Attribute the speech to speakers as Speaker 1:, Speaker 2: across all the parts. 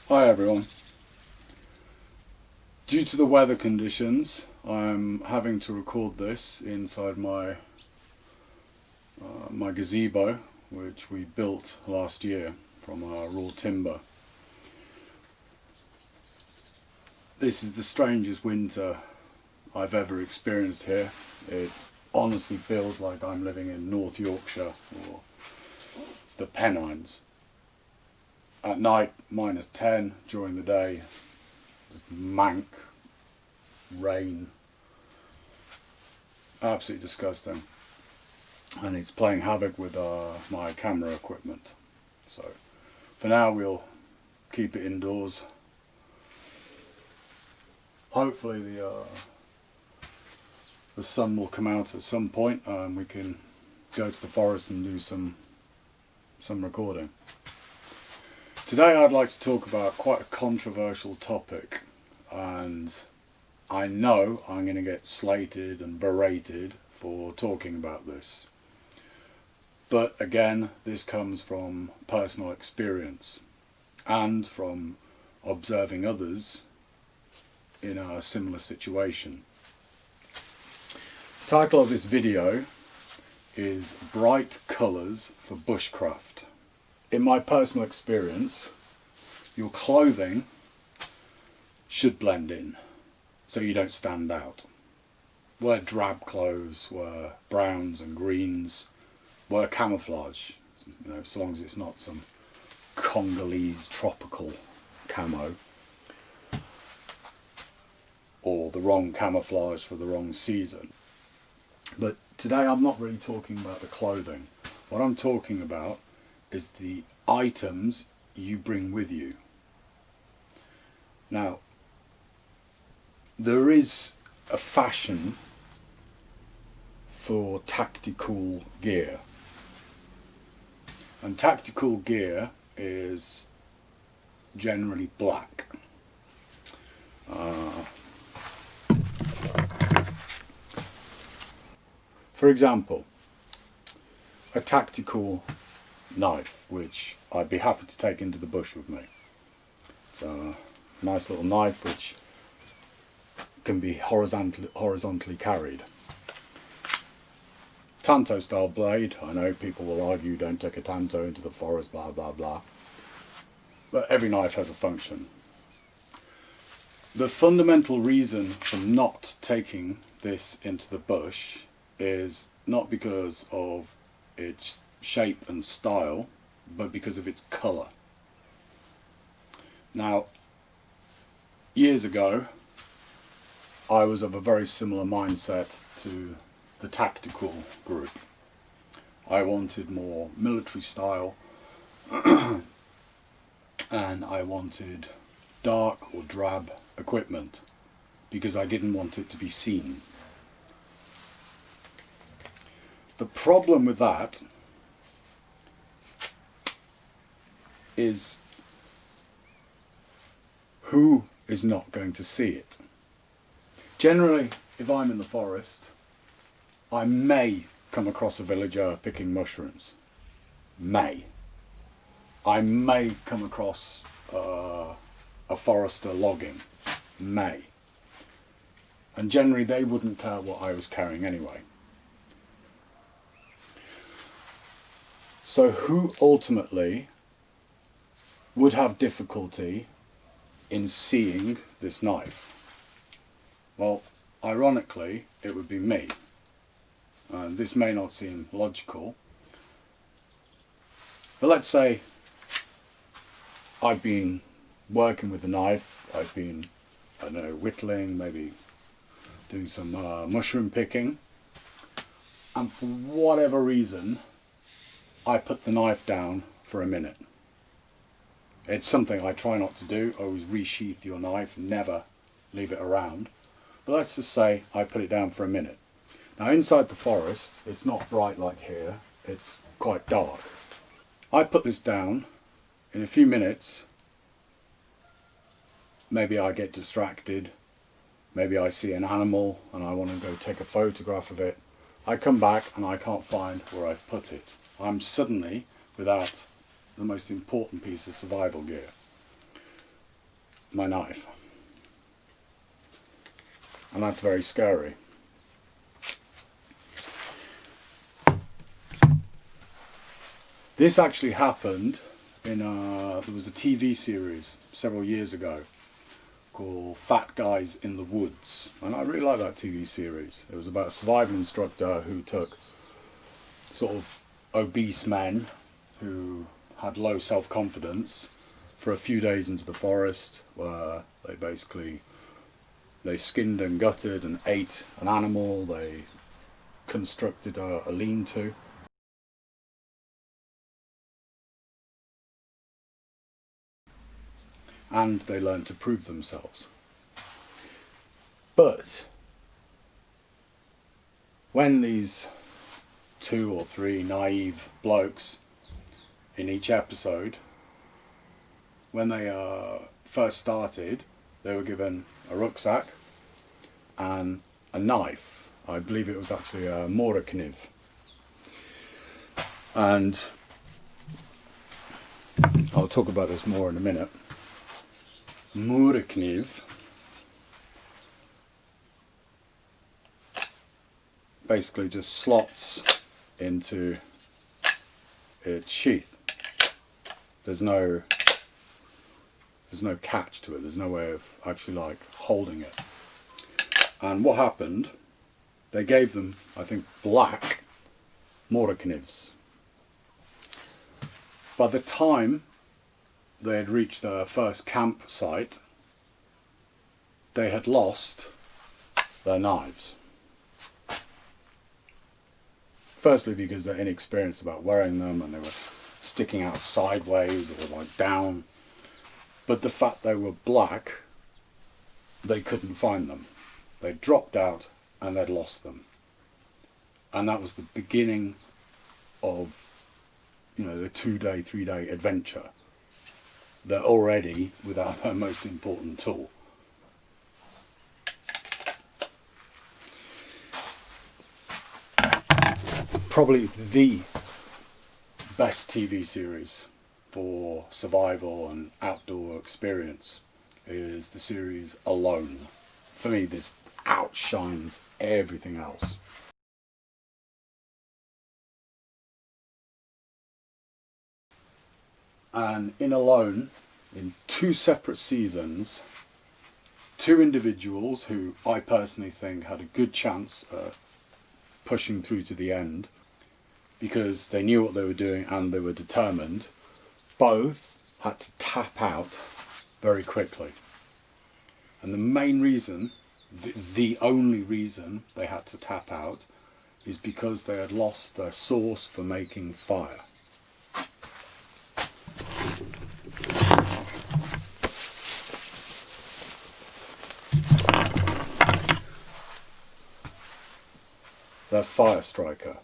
Speaker 1: Hi everyone. Due to the weather conditions, I'm having to record this inside my gazebo, which we built last year from our raw timber. This is the strangest winter I've ever experienced here. It honestly feels like I'm living in North Yorkshire or the Pennines. At night, -10, during the day, just mank, rain, absolutely disgusting. And it's playing havoc with my camera equipment. So for now we'll keep it indoors. Hopefully the sun will come out at some point and we can go to the forest and do some recording. Today I'd like to talk about quite a controversial topic, and I know I'm going to get slated and berated for talking about this. But again, this comes from personal experience and from observing others in a similar situation. The title of this video is Bright Colours for Bushcraft. In my personal experience, your clothing should blend in so you don't stand out. Wear drab clothes, wear browns and greens, wear camouflage, so long as it's not some Congolese tropical camo or the wrong camouflage for the wrong season. But today I'm not really talking about the clothing. What I'm talking about is the items you bring with you. Now, there is a fashion for tactical gear, and tactical gear is generally black. For example, a tactical knife, which I'd be happy to take into the bush with me. It's a nice little knife which can be horizontally carried. Tanto style blade. I know people will argue don't take a tanto into the forest, blah blah blah, but every knife has a function. The fundamental reason for not taking this into the bush is not because of its shape and style, but because of its colour. Now, years ago, I was of a very similar mindset to the tactical group. I wanted more military style and I wanted dark or drab equipment because I didn't want it to be seen. The problem with that is who is not going to see it. Generally, if I'm in the forest, I may come across a villager picking mushrooms. I may come across a forester logging. And generally they wouldn't care what I was carrying anyway. So who ultimately would have difficulty in seeing this knife? Well, ironically, it would be me. And this may not seem logical, but let's say I've been working with the knife, I've been, I don't know, whittling, maybe doing some mushroom picking, and for whatever reason I put the knife down for a minute. It's something I try not to do. Always resheath your knife, never leave it around. But let's just say I put it down for a minute. Now inside the forest, it's not bright like here, it's quite dark. I put this down, in a few minutes, maybe I get distracted, maybe I see an animal and I want to go take a photograph of it. I come back and I can't find where I've put it. I'm suddenly without the most important piece of survival gear. my knife. And that's very scary. This actually happened in there was a TV series several years ago called Fat Guys in the Woods, and I really like that TV series. It was about a survival instructor who took sort of obese men who had low self-confidence for a few days into the forest, where they skinned and gutted and ate an animal. They constructed a lean-to. And they learned to prove themselves. But when these 2 or 3 naive blokes in each episode, when they first started, they were given a rucksack and a knife. I believe it was actually a Morakniv. And I'll talk about this more in a minute. Morakniv basically just slots into its sheath. There's no catch to it. There's no way of actually like holding it. And what happened, they gave them, I think, black Moraknivs. By the time they had reached their first campsite, they had lost their knives. Firstly because they're inexperienced about wearing them and they were sticking out sideways or like down. But the fact they were black, they couldn't find them. They dropped out and they'd lost them. And that was the beginning of, the 2-day, 3-day adventure. They're already without their most important tool. Probably the best TV series for survival and outdoor experience is the series Alone. For me, this outshines everything else. And in Alone, in 2 separate seasons, 2 individuals who I personally think had a good chance of pushing through to the end because they knew what they were doing and they were determined, both had to tap out very quickly. And the main reason, the only reason they had to tap out is because they had lost their source for making fire. Their fire striker.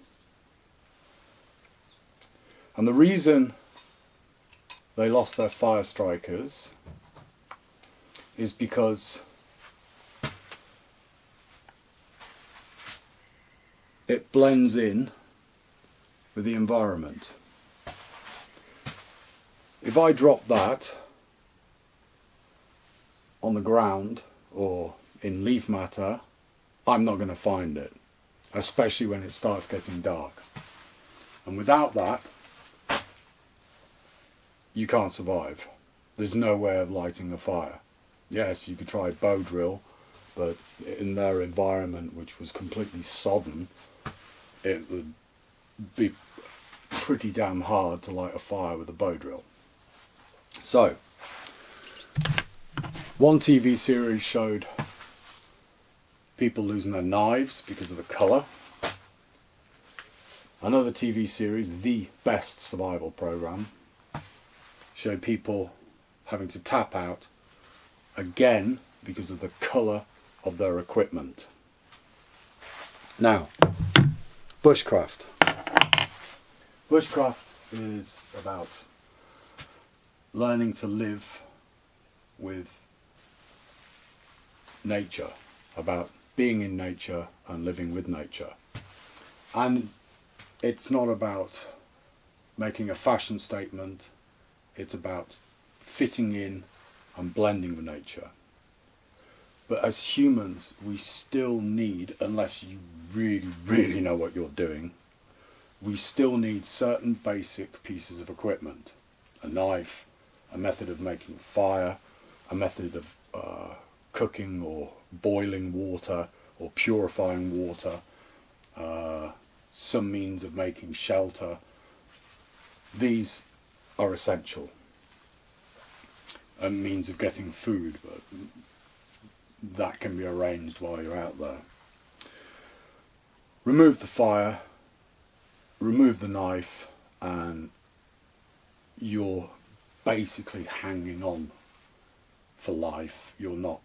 Speaker 1: And the reason they lost their fire strikers is because it blends in with the environment. If I drop that on the ground or in leaf matter, I'm not going to find it, especially when it starts getting dark. And without that, you can't survive. There's no way of lighting a fire. Yes, you could try a bow drill, but in their environment, which was completely sodden, it would be pretty damn hard to light a fire with a bow drill. So, one TV series showed people losing their knives because of the colour. Another TV series, The Best Survival Program, showed people having to tap out again because of the colour of their equipment. Now, Bushcraft. Bushcraft is about learning to live with nature, about being in nature and living with nature. And it's not about making a fashion statement, it's about fitting in and blending with nature. But as humans, we still need, unless you really know what you're doing, we still need certain basic pieces of equipment. A knife, a method of making fire, a method of cooking or boiling water or purifying water, some means of making shelter. These are essential. A means of getting food, but that can be arranged while you're out there. Remove the fire, remove the knife, and you're basically hanging on for life. You're not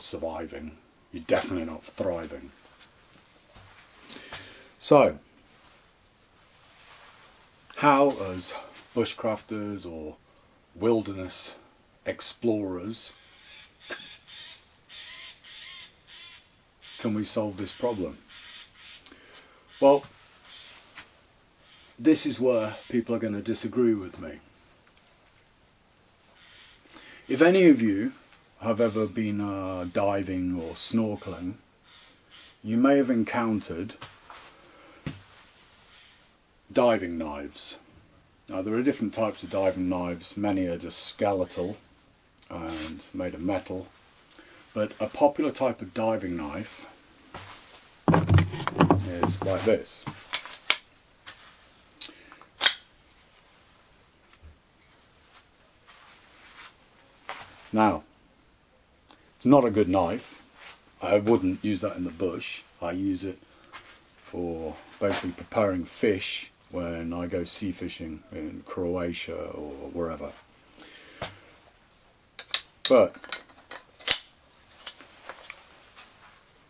Speaker 1: surviving. You're definitely not thriving. So, how as bushcrafters or wilderness explorers can we solve this problem? Well, this is where people are going to disagree with me. If any of you have ever been diving or snorkeling, you may have encountered diving knives. Now, there are different types of diving knives. Many are just skeletal and made of metal, but a popular type of diving knife is like this. Now, it's not a good knife. I wouldn't use that in the bush. I use it for basically preparing fish when I go sea fishing in Croatia or wherever. But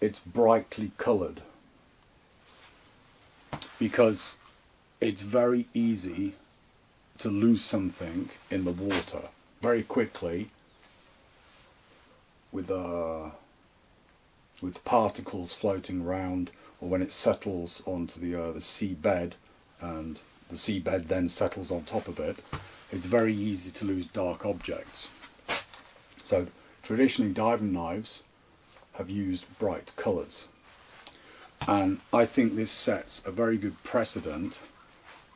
Speaker 1: it's brightly coloured because it's very easy to lose something in the water very quickly with particles floating around, or when it settles onto the seabed and the seabed then settles on top of it. It's very easy to lose dark objects. So traditionally diving knives have used bright colours, and I think this sets a very good precedent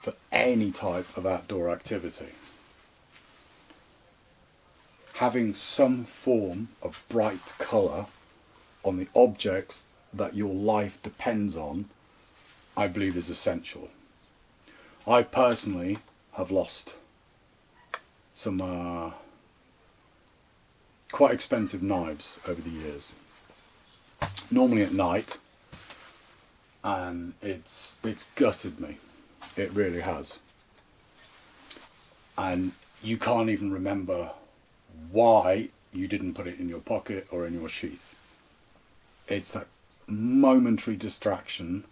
Speaker 1: for any type of outdoor activity. Having some form of bright colour on the objects that your life depends on, I believe is essential. I personally have lost some quite expensive knives over the years, normally at night, and it's gutted me. It really has. And you can't even remember why you didn't put it in your pocket or in your sheath. It's that momentary distraction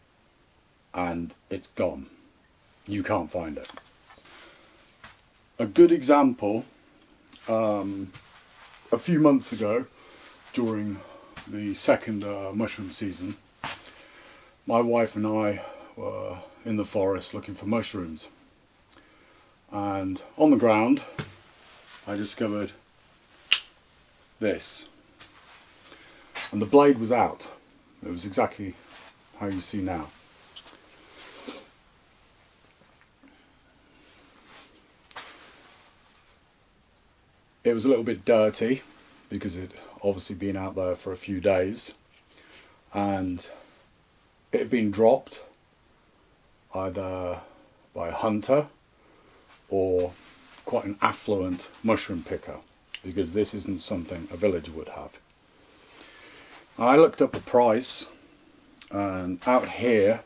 Speaker 1: and it's gone. You can't find it. A good example, a few months ago during the second mushroom season, my wife and I were in the forest looking for mushrooms, and on the ground I discovered this, and the blade was out. It was exactly how you see now. It was a little bit dirty because it obviously been out there for a few days, and it had been dropped either by a hunter or quite an affluent mushroom picker, because this isn't something a villager would have. I looked up the price, and out here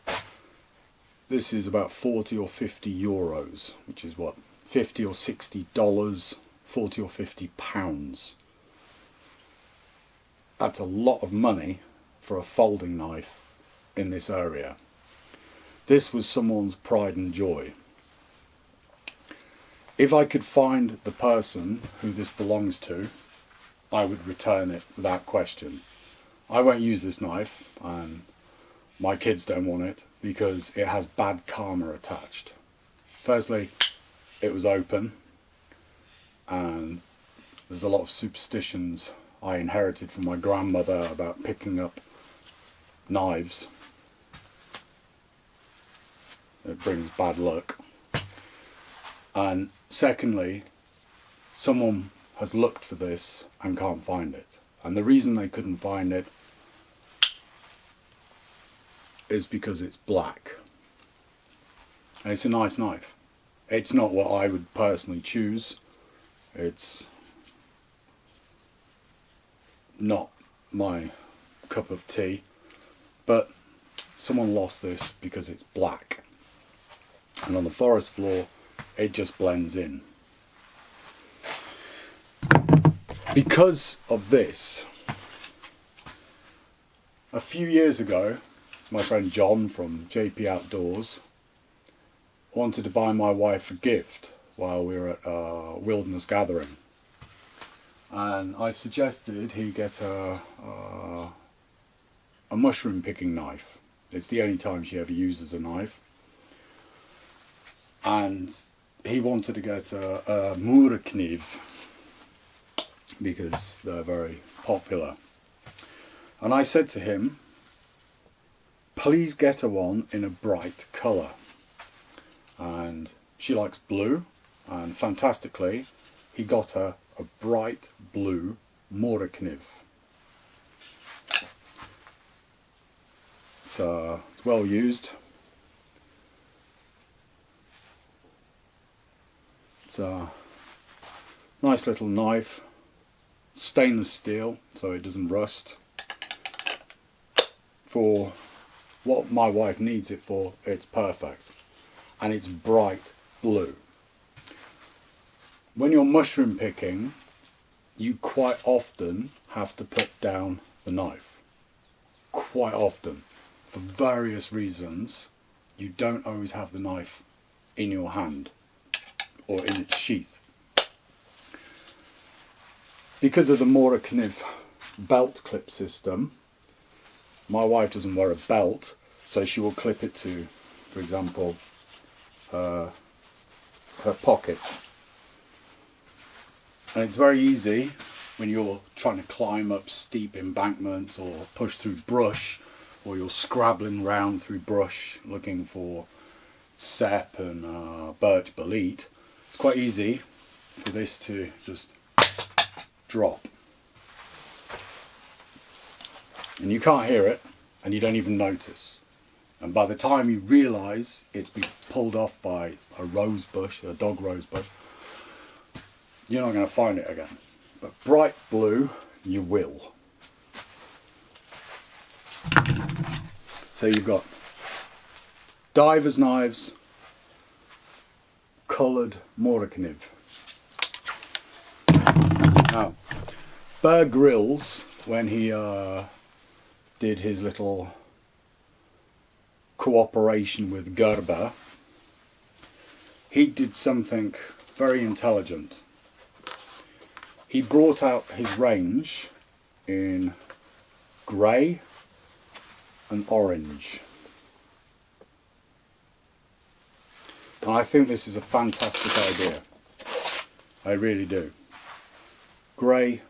Speaker 1: this is about 40 or 50 euros, which is what, $50 or $60, 40 or 50 pounds. That's a lot of money for a folding knife in this area. This was someone's pride and joy. If I could find the person who this belongs to, I would return it without question. I won't use this knife, and my kids don't want it because it has bad karma attached. Firstly, it was open, and There's a lot of superstitions I inherited from my grandmother about picking up knives. It brings bad luck. And secondly, someone has looked for this and can't find it. And the reason they couldn't find it is because it's black. And it's a nice knife. It's not what I would personally choose. It's not my cup of tea. But someone lost this because it's black. And on the forest floor, it just blends in. Because of this, a few years ago, my friend John from JP.OUTDOORS wanted to buy my wife a gift while we were at a wilderness gathering. And I suggested he get a mushroom picking knife. It's the only time she ever uses a knife. And he wanted to get a Murekniv because they're very popular. And I said to him, please get her one in a bright colour. And she likes blue, and fantastically he got her a bright blue Murekniv. It's well used. It's a nice little knife, stainless steel so it doesn't rust. For what my wife needs it for, it's perfect. And it's bright blue. When you're mushroom picking, you quite often have to put down the knife. Quite often. For various reasons, you don't always have the knife in your hand or in its sheath. Because of the Murekniv belt clip system, my wife doesn't wear a belt, so she will clip it to, for example, her pocket. And it's very easy when you're trying to climb up steep embankments or push through brush, or you're scrabbling around through brush looking for sap and birch bolete. It's quite easy for this to just drop. And you can't hear it, and you don't even notice. And by the time you realise it's been pulled off by a rose bush, a dog rose bush, you're not going to find it again. But bright blue, you will. So you've got diver's knives, coloured Murekniv. Now, Bear Grylls, when he did his little cooperation with Gerber, he did something very intelligent. He brought out his range in grey and orange. And I think this is a fantastic idea. I really do. Grey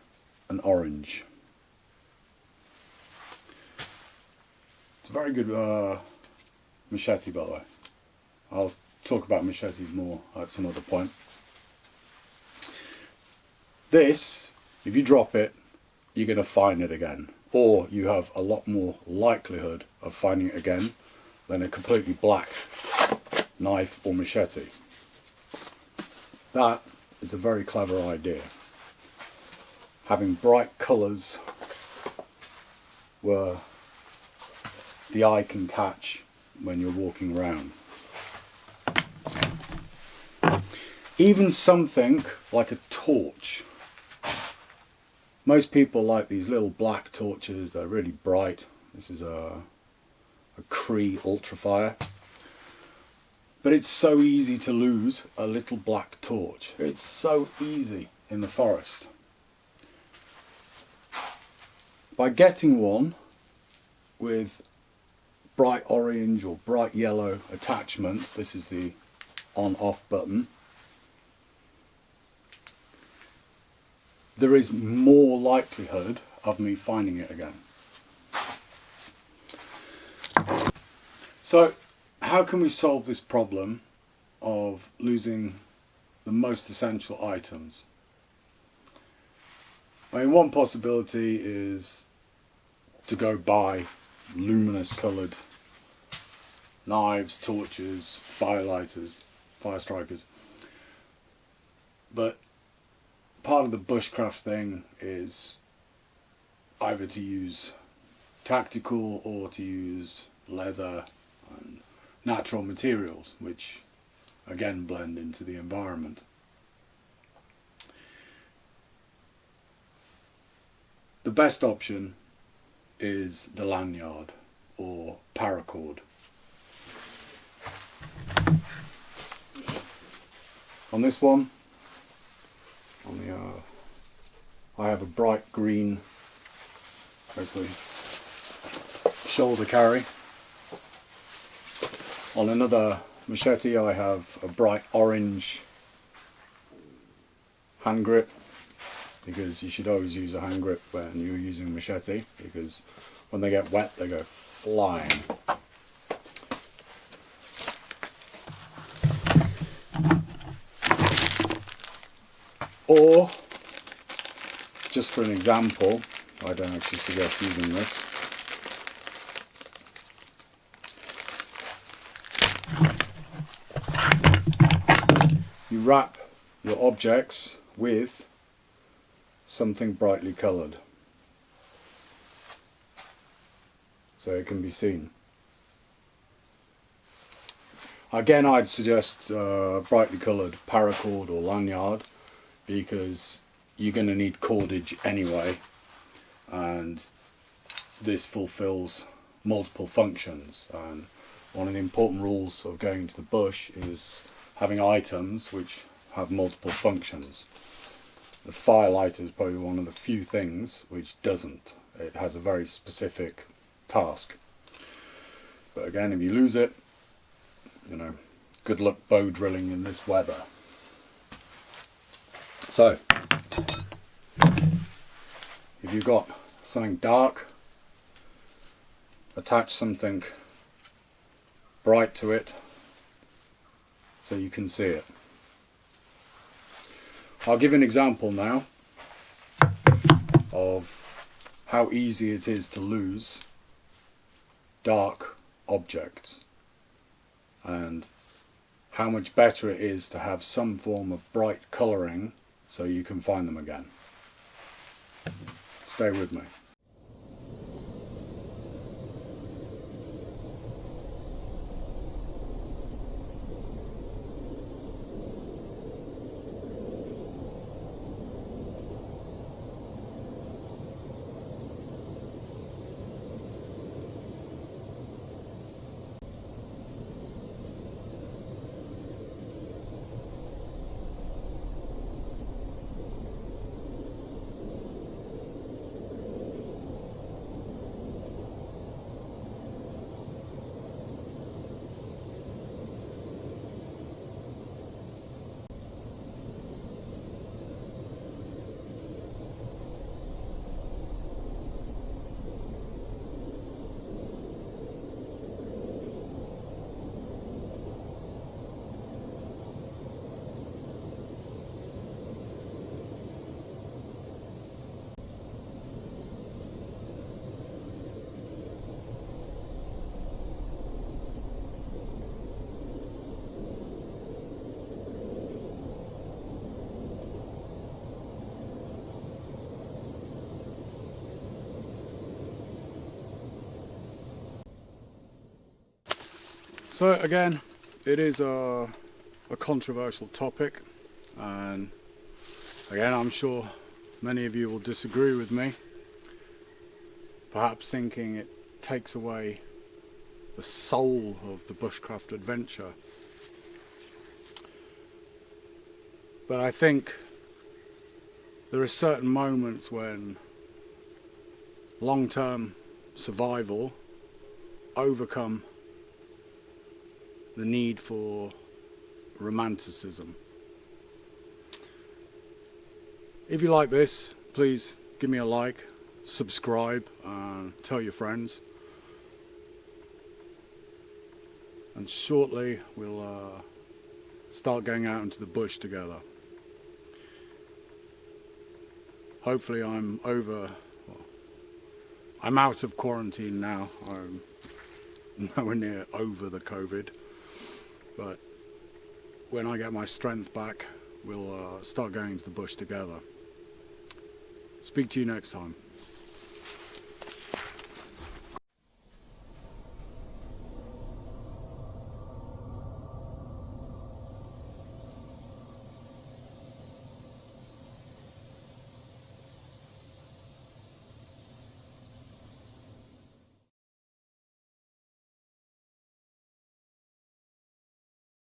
Speaker 1: and orange. It's a very good machete, by the way. I'll talk about machetes more at some other point. This, if you drop it, you're going to find it again. Or you have a lot more likelihood of finding it again than a completely black knife or machete. That is a very clever idea. Having bright colours where the eye can catch when you're walking around. Even something like a torch. Most people like these little black torches, they're really bright. This is a Cree Ultrafire. But it's so easy to lose a little black torch. It's so easy in the forest. By getting one with bright orange or bright yellow attachment, this is the on-off button, there is more likelihood of me finding it again. So how can we solve this problem of losing the most essential items? I mean, one possibility is to go buy luminous coloured knives, torches, firelighters, fire strikers. But part of the bushcraft thing is either to use tactical or to use leather and natural materials, which again blend into the environment. The best option is the lanyard or paracord. On this one, I have a bright green, basically, shoulder carry. On another machete I have a bright orange hand grip, because you should always use a hand grip when you're using a machete, because when they get wet they go flying. Or, just for an example, I don't actually suggest using this, you wrap your objects with something brightly coloured so it can be seen. Again, I'd suggest brightly coloured paracord or lanyard, because you're going to need cordage anyway, and this fulfills multiple functions. And one of the important rules of going to the bush is having items which have multiple functions. The firelighter is probably one of the few things which doesn't. It has a very specific task. But again, if you lose it, you know, good luck bow drilling in this weather. So, if you've got something dark, attach something bright to it so you can see it. I'll give an example now of how easy it is to lose dark objects, and how much better it is to have some form of bright colouring so you can find them again. Stay with me. So again, it is a controversial topic, and again I'm sure many of you will disagree with me, perhaps thinking it takes away the soul of the bushcraft adventure. But I think there are certain moments when long-term survival overcome the need for romanticism. If you like this, please give me a like, subscribe, tell your friends. And shortly we'll start going out into the bush together. Hopefully I'm out of quarantine now. I'm nowhere near over the COVID. But when I get my strength back, we'll start going into the bush together. Speak to you next time.